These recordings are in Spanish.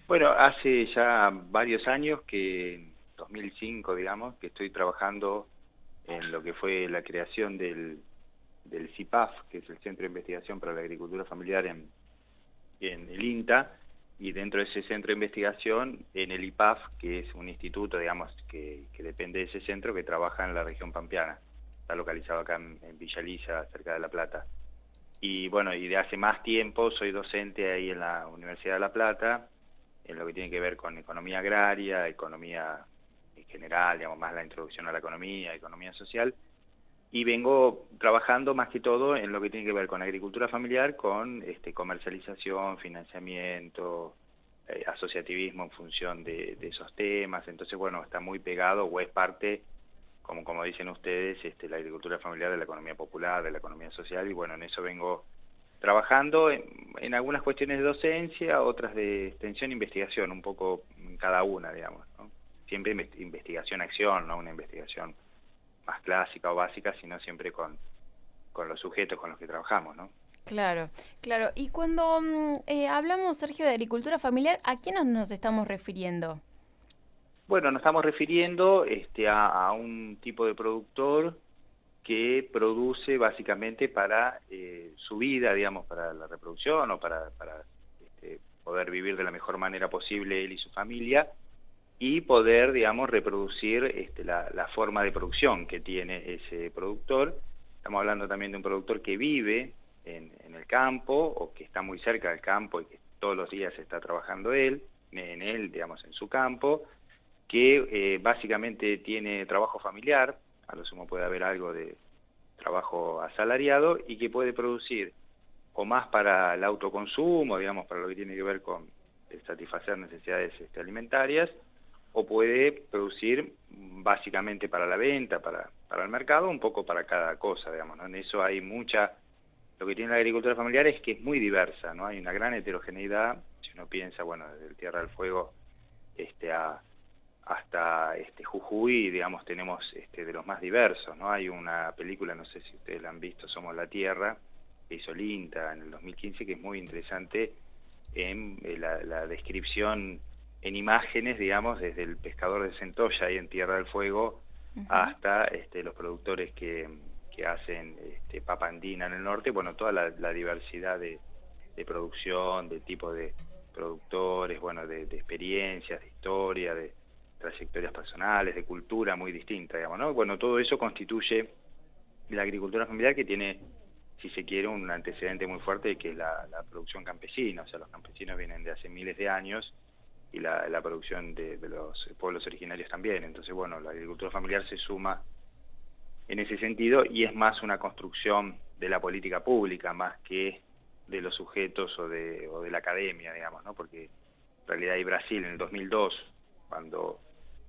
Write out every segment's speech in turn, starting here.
Bueno, hace ya varios años que, en 2005, digamos, que estoy trabajando en lo que fue la creación del CIPAF, que es el Centro de Investigación para la Agricultura Familiar en el INTA, y dentro de ese centro de investigación, en el IPAF, que es un instituto, digamos, que depende de ese centro, que trabaja en la región pampeana. Está localizado acá en Villa Lisa, cerca de La Plata. Y bueno, y de hace más tiempo soy docente ahí en la Universidad de La Plata, en lo que tiene que ver con economía agraria, economía en general, digamos, más la introducción a la economía social, y vengo trabajando más que todo en lo que tiene que ver con agricultura familiar, con comercialización, financiamiento, asociativismo en función de esos temas. Entonces, bueno, está muy pegado o es parte, como dicen ustedes, la agricultura familiar de la economía popular, de la economía social, y bueno, en eso vengo trabajando en algunas cuestiones de docencia, otras de extensión e investigación, un poco en cada una, digamos, ¿no? Siempre investigación-acción, no una investigación más clásica o básica, sino siempre con los sujetos con los que trabajamos, ¿no? Claro, claro. Y cuando hablamos, Sergio, de agricultura familiar, ¿a quién nos estamos refiriendo? Bueno, nos estamos refiriendo a un tipo de productor que produce básicamente para su vida, digamos, para la reproducción o para poder vivir de la mejor manera posible él y su familia, y poder, digamos, reproducir la forma de producción que tiene ese productor. Estamos hablando también de un productor que vive en el campo o que está muy cerca del campo y que todos los días está trabajando en él, digamos, en su campo, que básicamente tiene trabajo familiar, a lo sumo puede haber algo de trabajo asalariado, y que puede producir o más para el autoconsumo, digamos, para lo que tiene que ver con satisfacer necesidades alimentarias, o puede producir básicamente para la venta, para el mercado, un poco para cada cosa, digamos, ¿no? En eso hay mucha. Lo que tiene la agricultura familiar es que es muy diversa, ¿no? Hay una gran heterogeneidad. Si uno piensa, bueno, desde el Tierra del Fuego hasta Jujuy, digamos, tenemos de los más diversos, ¿no? Hay una película, no sé si ustedes la han visto, Somos la Tierra, que hizo el INTA en el 2015, que es muy interesante en la descripción en imágenes, digamos, desde el pescador de centolla ahí en Tierra del Fuego Ujú. hasta los productores que hacen papa andina en el norte. Bueno, toda la diversidad de producción, de tipo de productores, bueno, de experiencias, de historia, de trayectorias personales, de cultura muy distinta, digamos, ¿no? Bueno, todo eso constituye la agricultura familiar, que tiene, si se quiere, un antecedente muy fuerte, que es la producción campesina. O sea, los campesinos vienen de hace miles de años, y la producción de los pueblos originarios también. Entonces, bueno, la agricultura familiar se suma en ese sentido, y es más una construcción de la política pública, más que de los sujetos o de la academia, digamos, ¿no? Porque en realidad hay Brasil en el 2002, cuando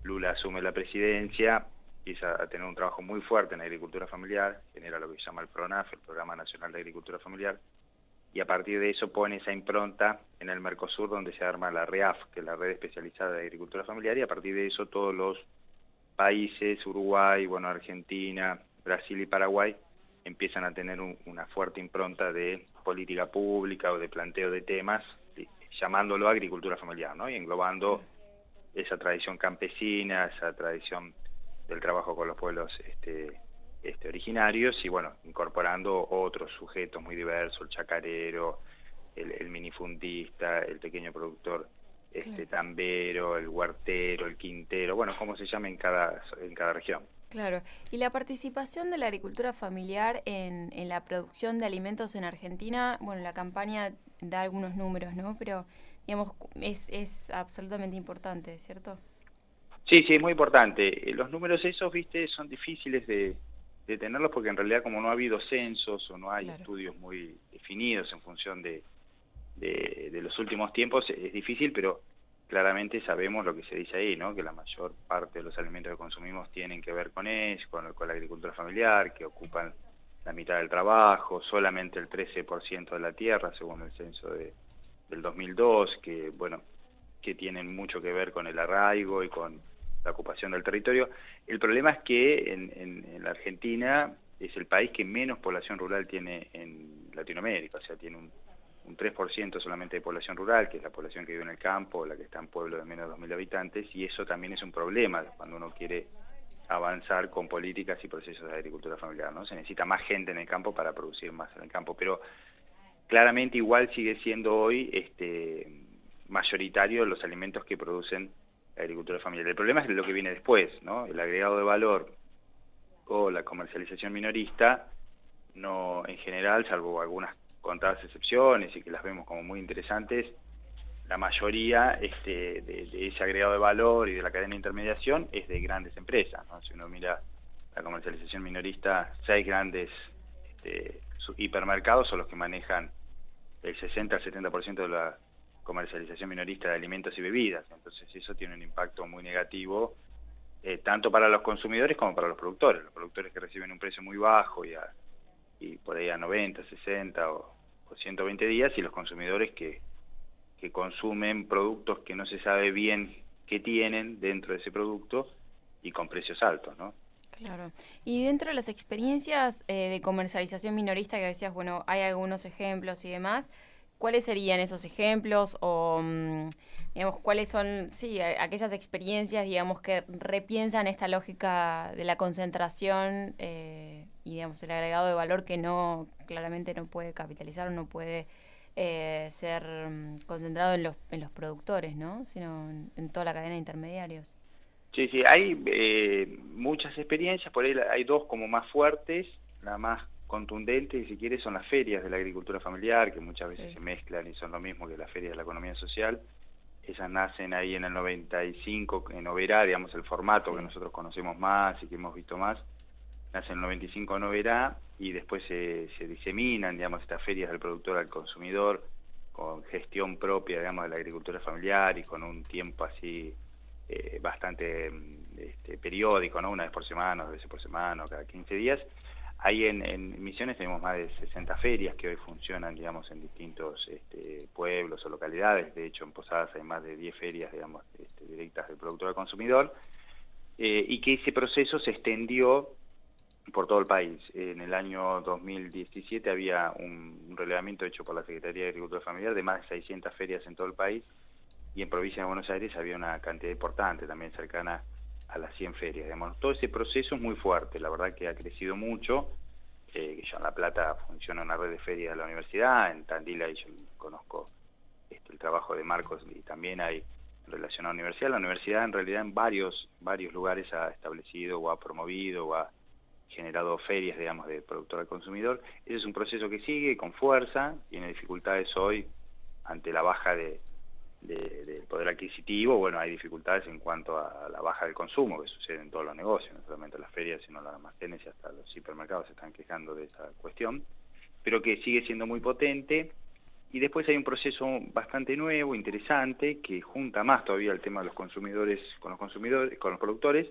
Lula asume la presidencia, empieza a tener un trabajo muy fuerte en la agricultura familiar, genera lo que se llama el PRONAF, el Programa Nacional de Agricultura Familiar, y a partir de eso pone esa impronta en el Mercosur, donde se arma la REAF, que es la Red Especializada de Agricultura Familiar, y a partir de eso todos los países, Uruguay, bueno, Argentina, Brasil y Paraguay, empiezan a tener una fuerte impronta de política pública o de planteo de temas, llamándolo agricultura familiar, ¿no? Y englobando esa tradición campesina, esa tradición del trabajo con los pueblos originarios, y bueno, incorporando otros sujetos muy diversos, el chacarero, el minifundista, el pequeño productor Claro. tambero, el huertero, el quintero, bueno, como se llama en cada región. Claro. Y la participación de la agricultura familiar en la producción de alimentos en Argentina, bueno, la campaña da algunos números, ¿no? Pero, digamos, es absolutamente importante, ¿cierto? Sí, sí, es muy importante. Los números esos, viste, son difíciles de tenerlos, porque en realidad, como no ha habido censos o no hay Claro. estudios muy definidos en función de los últimos tiempos, es difícil, pero claramente sabemos lo que se dice ahí, ¿no? Que la mayor parte de los alimentos que consumimos tienen que ver con eso, con la agricultura familiar, que ocupan la mitad del trabajo, solamente el 13% de la tierra, según el censo del 2002, que, bueno, que tienen mucho que ver con el arraigo y con la ocupación del territorio. El problema es que en la Argentina es el país que menos población rural tiene en Latinoamérica. O sea, tiene un un 3% solamente de población rural, que es la población que vive en el campo, la que está en pueblos de menos de 2.000 habitantes, y eso también es un problema cuando uno quiere avanzar con políticas y procesos de agricultura familiar, ¿no? Se necesita más gente en el campo para producir más en el campo, pero claramente igual sigue siendo hoy mayoritario los alimentos que producen la agricultura familiar. El problema es lo que viene después, ¿no? El agregado de valor o la comercialización minorista, no, en general, salvo algunas contadas excepciones y que las vemos como muy interesantes, la mayoría de ese agregado de valor y de la cadena de intermediación es de grandes empresas, ¿no? Si uno mira la comercialización minorista, 6 grandes hipermercados son los que manejan el 60 al 70% de la comercialización minorista de alimentos y bebidas. Entonces eso tiene un impacto muy negativo, tanto para los consumidores como para los productores que reciben un precio muy bajo y por ahí a 90, 60 o 120 días, y los consumidores que consumen productos que no se sabe bien qué tienen dentro de ese producto y con precios altos, ¿no? Claro. Y dentro de las experiencias de comercialización minorista que decías, bueno, hay algunos ejemplos y demás, ¿cuáles serían esos ejemplos o, digamos, cuáles son, sí, aquellas experiencias, digamos, que repiensan esta lógica de la concentración y, digamos, el agregado de valor que claramente no puede capitalizar o no puede ser concentrado en los productores, ¿no? Sino en toda la cadena de intermediarios? Sí, sí, hay muchas experiencias, por ahí hay dos como más fuertes, la más contundente, si quiere, son las ferias de la agricultura familiar, que muchas veces se mezclan y son lo mismo que las ferias de la economía social. Esas nacen ahí en el 95, en Oberá, digamos, el formato que nosotros conocemos más y que hemos visto más, nace en el 95 en Oberá, y después se diseminan, digamos, estas ferias del productor al consumidor, con gestión propia, digamos, de la agricultura familiar y con un tiempo así bastante periódico, ¿no? Una vez por semana, 2 veces por semana, cada 15 días. Ahí en Misiones tenemos más de 60 ferias que hoy funcionan, digamos, en distintos pueblos o localidades. De hecho, en Posadas hay más de 10 ferias, digamos, directas del productor al consumidor, y que ese proceso se extendió por todo el país. En el año 2017 había un relevamiento hecho por la Secretaría de Agricultura Familiar de más de 600 ferias en todo el país, y en provincia de Buenos Aires había una cantidad importante, también cercana a las 100 ferias. Digamos. Todo ese proceso es muy fuerte, la verdad que ha crecido mucho, que ya en La Plata funciona una red de ferias de la universidad, en Tandil ahí yo conozco el trabajo de Marcos y también hay en relación a la universidad. La universidad en realidad en varios lugares ha establecido o ha promovido o ha generado ferias, digamos, de productor al consumidor. Ese es un proceso que sigue con fuerza, tiene dificultades hoy ante la baja del poder adquisitivo. Bueno, hay dificultades en cuanto a la baja del consumo, que sucede en todos los negocios, no solamente las ferias, sino los almacenes y hasta los hipermercados se están quejando de esa cuestión, pero que sigue siendo muy potente. Y después hay un proceso bastante nuevo, interesante, que junta más todavía el tema de los consumidores, con los productores,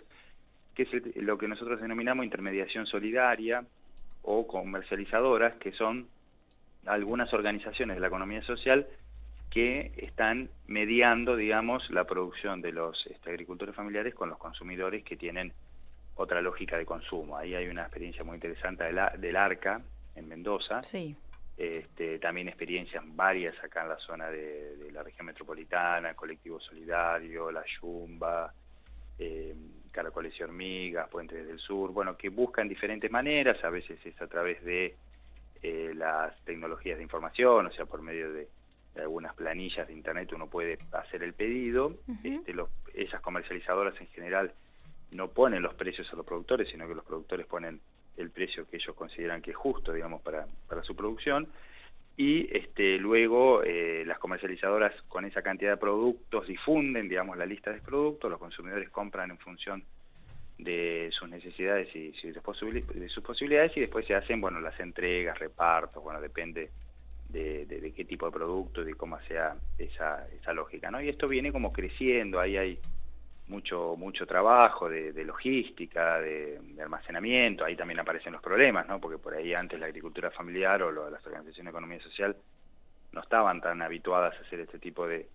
que es lo que nosotros denominamos intermediación solidaria o comercializadoras, que son algunas organizaciones de la economía social que están mediando, digamos, la producción de los agricultores familiares con los consumidores que tienen otra lógica de consumo. Ahí hay una experiencia muy interesante del ARCA, en Mendoza. Sí. También experiencias varias acá en la zona de la región metropolitana, Colectivo Solidario, La Yumba, Caracoles y Hormigas, Puentes del Sur, bueno, que buscan diferentes maneras, a veces es a través de las tecnologías de información, o sea, por medio de algunas planillas de internet uno puede hacer el pedido. Esas comercializadoras en general no ponen los precios a los productores, sino que los productores ponen el precio que ellos consideran que es justo, digamos, para su producción, y luego las comercializadoras con esa cantidad de productos difunden, digamos, la lista de productos, los consumidores compran en función de sus necesidades y de sus posibilidades, y después se hacen, bueno, las entregas, repartos, bueno, depende de qué tipo de producto, de cómo sea esa lógica, ¿no? Y esto viene como creciendo, ahí hay mucho trabajo de logística, de almacenamiento. Ahí también aparecen los problemas, ¿no? Porque por ahí antes la agricultura familiar o las organizaciones de economía social no estaban tan habituadas a hacer este tipo de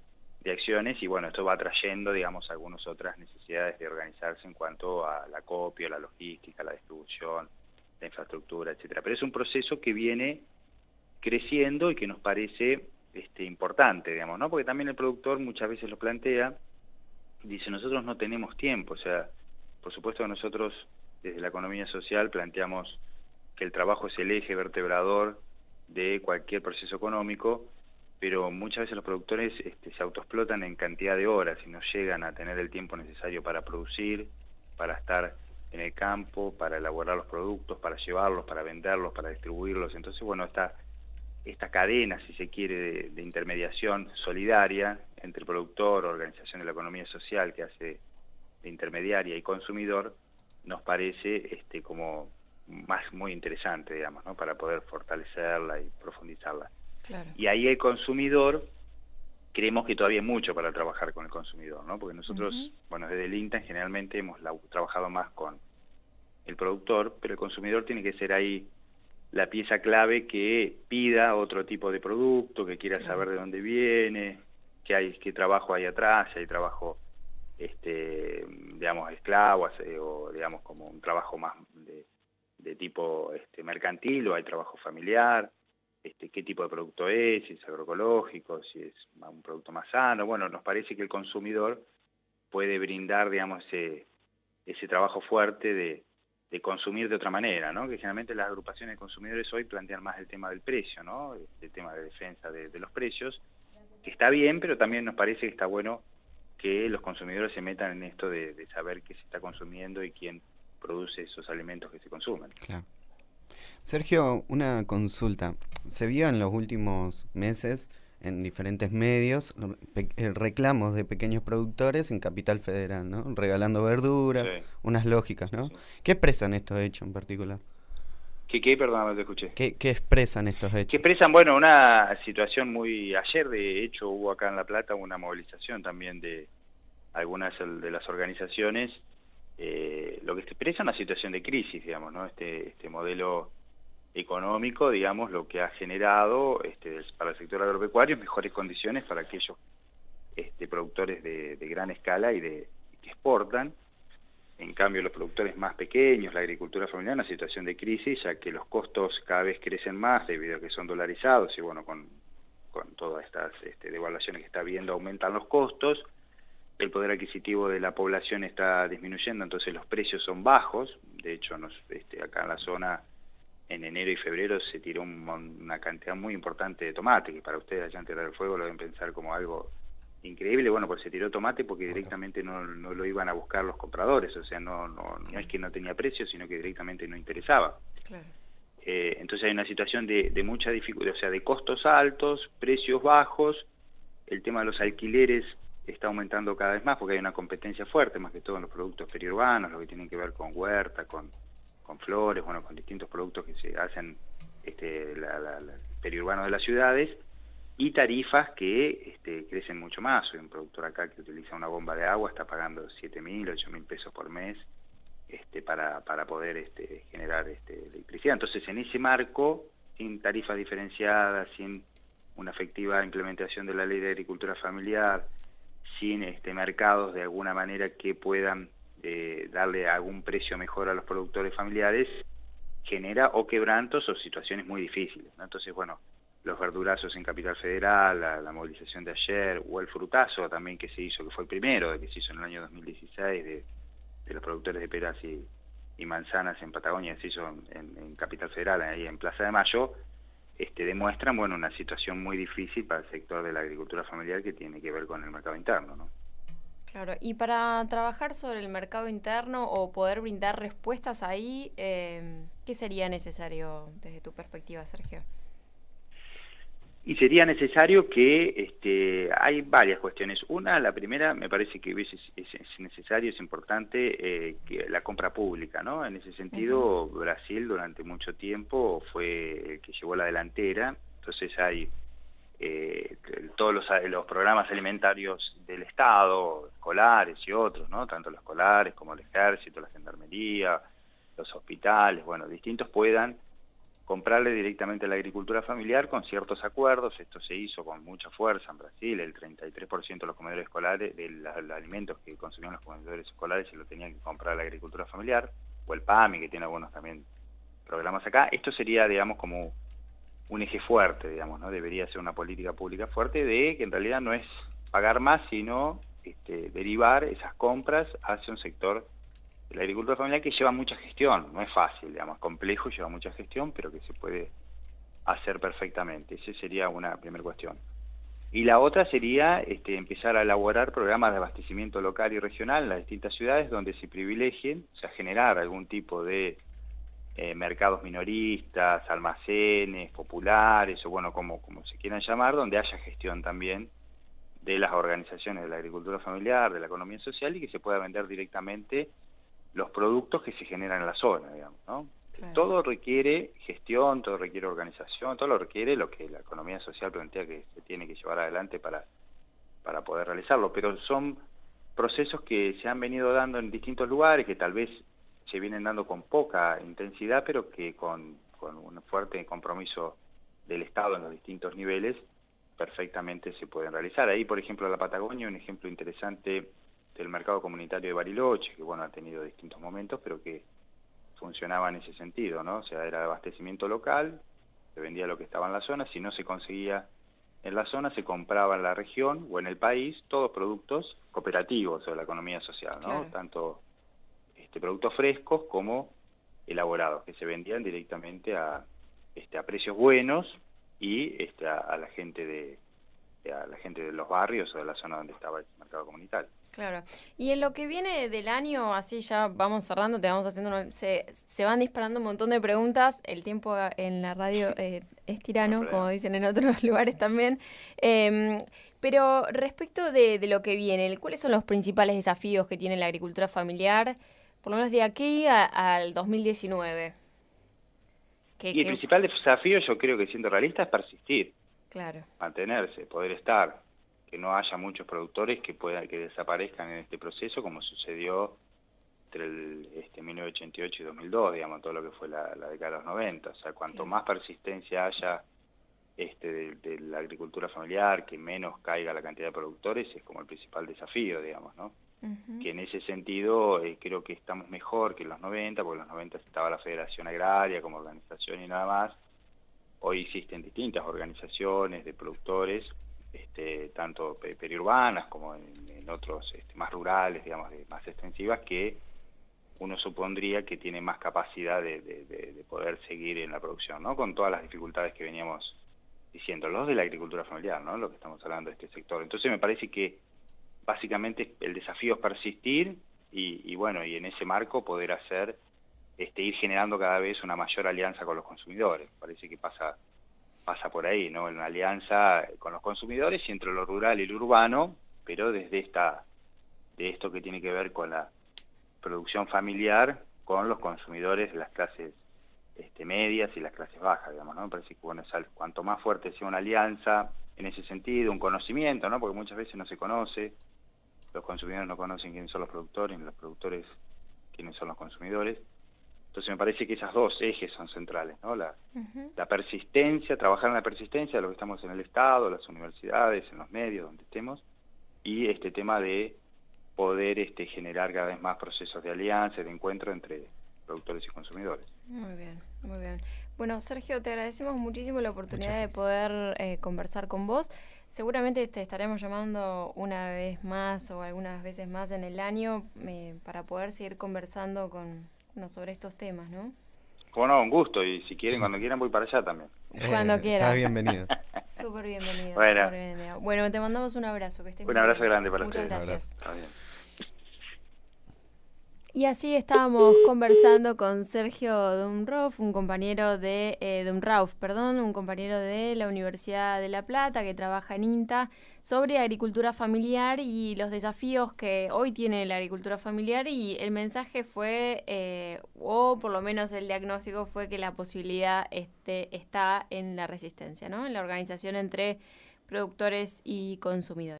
acciones, y bueno, esto va trayendo, digamos, algunas otras necesidades de organizarse en cuanto a la acopio, la logística, la distribución, la infraestructura, etcétera. Pero es un proceso que viene creciendo y que nos parece importante, digamos, ¿no? Porque también el productor muchas veces lo plantea, dice, nosotros no tenemos tiempo, o sea, por supuesto que nosotros desde la economía social planteamos que el trabajo es el eje vertebrador de cualquier proceso económico, pero muchas veces los productores se autoexplotan en cantidad de horas y no llegan a tener el tiempo necesario para producir, para estar en el campo, para elaborar los productos, para llevarlos, para venderlos, para distribuirlos. Entonces, bueno, esta cadena, si se quiere, de intermediación solidaria entre productor, organización de la economía social que hace de intermediaria y consumidor, nos parece como muy interesante, digamos, ¿no? Para poder fortalecerla y profundizarla. Claro. Y ahí el consumidor, creemos que todavía hay mucho para trabajar con el consumidor, ¿no? Porque nosotros, bueno, desde el INTA generalmente hemos trabajado más con el productor, pero el consumidor tiene que ser ahí la pieza clave que pida otro tipo de producto, que quiera saber de dónde viene, qué trabajo hay atrás, si hay trabajo, digamos, esclavo, o digamos como un trabajo más de tipo mercantil, o hay trabajo familiar, qué tipo de producto es, si es agroecológico, si es un producto más sano. Bueno, nos parece que el consumidor puede brindar, digamos, ese trabajo fuerte de consumir de otra manera, ¿no? Que generalmente las agrupaciones de consumidores hoy plantean más el tema del precio, ¿no? El tema de defensa de los precios, que está bien, pero también nos parece que está bueno que los consumidores se metan en esto de saber qué se está consumiendo y quién produce esos alimentos que se consumen. Claro. Sergio, una consulta. Se vio en los últimos meses en diferentes medios reclamos de pequeños productores en Capital Federal, ¿no? Regalando verduras, Sí. unas lógicas, ¿no? Sí. ¿Qué expresan estos hechos en particular? ¿Qué? Perdón, no te escuché. ¿Qué expresan estos Que hechos? expresan, bueno, una situación muy... Ayer, de hecho, hubo acá en La Plata una movilización también de algunas de las organizaciones, lo que expresa una situación de crisis, digamos, ¿no? Este modelo económico, digamos, lo que ha generado para el sector agropecuario mejores condiciones para aquellos productores de gran escala y que exportan. En cambio, los productores más pequeños, la agricultura familiar, en una situación de crisis, ya que los costos cada vez crecen más debido a que son dolarizados y bueno, con todas estas devaluaciones que está habiendo, aumentan los costos, el poder adquisitivo de la población está disminuyendo, entonces los precios son bajos. De hecho, acá en la zona, en enero y febrero se tiró una cantidad muy importante de tomate, que para ustedes allá en Tierra del Fuego lo deben pensar como algo increíble. Bueno, pues se tiró tomate porque directamente no lo iban a buscar los compradores, o sea, no es que no tenía precio, sino que directamente no interesaba. Claro. Entonces hay una situación de mucha dificultad, o sea, de costos altos, precios bajos. El tema de los alquileres está aumentando cada vez más porque hay una competencia fuerte, más que todo en los productos periurbanos, lo que tienen que ver con huerta, con flores, bueno, con distintos productos que se hacen periurbanos de las ciudades, y tarifas que crecen mucho más. Soy un productor acá que utiliza una bomba de agua, está pagando 7.000, 8.000 pesos por mes para poder generar electricidad. Entonces, en ese marco, sin tarifas diferenciadas, sin una efectiva implementación de la ley de agricultura familiar, sin mercados de alguna manera que puedan darle algún precio mejor a los productores familiares, genera o quebrantos o situaciones muy difíciles, ¿no? Entonces, bueno, los verdurazos en Capital Federal, la movilización de ayer, o el frutazo también que se hizo, que fue el primero, que se hizo en el año 2016, de los productores de peras y manzanas en Patagonia, se hizo en Capital Federal, ahí en Plaza de Mayo, demuestran, bueno, una situación muy difícil para el sector de la agricultura familiar que tiene que ver con el mercado interno, ¿no? Claro, y para trabajar sobre el mercado interno o poder brindar respuestas ahí, ¿qué sería necesario desde tu perspectiva, Sergio? Y sería necesario que hay varias cuestiones. La primera, me parece que es necesario, es importante, que la compra pública, ¿no? En ese sentido, Brasil durante mucho tiempo fue el que llevó la delantera. Entonces hay todos los programas alimentarios del Estado, escolares y otros, ¿no? Tanto los escolares como el ejército, la gendarmería, los hospitales, bueno, distintos puedan comprarle directamente a la agricultura familiar con ciertos acuerdos. Esto se hizo con mucha fuerza en Brasil. El 33% de los comedores escolares, de los alimentos que consumían los comedores escolares, se lo tenían que comprar a la agricultura familiar, o el PAMI, que tiene algunos también programas acá. Esto sería, digamos, como un eje fuerte, digamos, ¿no? Debería ser una política pública fuerte de que en realidad no es pagar más, sino derivar esas compras hacia un sector de la agricultura familiar que lleva mucha gestión, no es fácil, digamos, complejo, lleva mucha gestión, pero que se puede hacer perfectamente. Esa sería una primera cuestión. Y la otra sería empezar a elaborar programas de abastecimiento local y regional en las distintas ciudades donde se privilegien, o sea, generar algún tipo de mercados minoristas, almacenes, populares, o bueno, como se quieran llamar, donde haya gestión también de las organizaciones de la agricultura familiar, de la economía social, y que se pueda vender directamente los productos que se generan en la zona, digamos, ¿no? Claro. Todo requiere gestión, todo requiere organización, todo lo requiere lo que la economía social plantea que se tiene que llevar adelante para poder realizarlo, pero son procesos que se han venido dando en distintos lugares, que tal vez se vienen dando con poca intensidad, pero que con un fuerte compromiso del Estado en los distintos niveles, perfectamente se pueden realizar. Ahí, por ejemplo, la Patagonia, un ejemplo interesante del mercado comunitario de Bariloche, que bueno, ha tenido distintos momentos, pero que funcionaba en ese sentido, ¿no? O sea, era abastecimiento local, se vendía lo que estaba en la zona, si no se conseguía en la zona, se compraba en la región o en el país, todos productos cooperativos de la economía social, ¿no? Claro. Tanto productos frescos como elaborados, que se vendían directamente a precios buenos y a la gente de los barrios o de la zona donde estaba el mercado comunitario. Claro. Y en lo que viene del año, así ya vamos cerrando, te vamos haciendo se van disparando un montón de preguntas, el tiempo en la radio es tirano, como dicen en otros lugares también, pero respecto de lo que viene, ¿cuáles son los principales desafíos que tiene la agricultura familiar, por lo menos de aquí al 2019? El principal desafío, yo creo que siendo realista, es persistir. Claro. Mantenerse, poder estar, que no haya muchos productores que desaparezcan en este proceso, como sucedió entre 1988 y 2002, digamos, todo lo que fue la década de los 90. O sea, cuanto más persistencia haya de la agricultura familiar, que menos caiga la cantidad de productores, es como el principal desafío, digamos, ¿no? Uh-huh. Que en ese sentido creo que estamos mejor que en los 90, porque en los 90 estaba la Federación Agraria como organización y nada más. Hoy existen distintas organizaciones de productores, tanto periurbanas como en otros más rurales, digamos, más extensivas, que uno supondría que tienen más capacidad de poder seguir en la producción, ¿no? Con todas las dificultades que veníamos diciendo, los de la agricultura familiar, ¿no? Lo que estamos hablando de este sector. Entonces me parece que básicamente el desafío es persistir y bueno, y en ese marco poder hacer ir generando cada vez una mayor alianza con los consumidores. Parece que pasa por ahí, ¿no? Una alianza con los consumidores y entre lo rural y lo urbano, pero desde esto que tiene que ver con la producción familiar con los consumidores de las clases medias y las clases bajas, digamos, ¿no? Me parece que bueno, cuanto más fuerte sea una alianza en ese sentido, un conocimiento, ¿no? Porque muchas veces no se conoce, los consumidores no conocen quiénes son los productores, ni los productores quiénes son los consumidores. Entonces me parece que esos dos ejes son centrales, ¿no? La persistencia, trabajar en la persistencia de lo que estamos en el Estado, las universidades, en los medios, donde estemos, y este tema de poder generar cada vez más procesos de alianza, de encuentro entre productores y consumidores. Muy bien, muy bien. Bueno, Sergio, te agradecemos muchísimo la oportunidad de poder conversar con vos. Seguramente te estaremos llamando una vez más o algunas veces más en el año para poder seguir conversando sobre estos temas, ¿no? Bueno, un gusto, y si quieren, cuando quieran, voy para allá también. Cuando quieras. Estás bienvenido. Súper bienvenido. Bueno. Súper bienvenido. Bueno, te mandamos un abrazo. Que estés un abrazo grande para ustedes. Muchas gracias. Está bien. Y así estábamos conversando con Sergio Dumrauf, un compañero de un compañero de la Universidad de La Plata que trabaja en INTA, sobre agricultura familiar y los desafíos que hoy tiene la agricultura familiar, y el mensaje fue, o por lo menos el diagnóstico fue, que la posibilidad está en la resistencia, ¿no? En la organización entre productores y consumidores.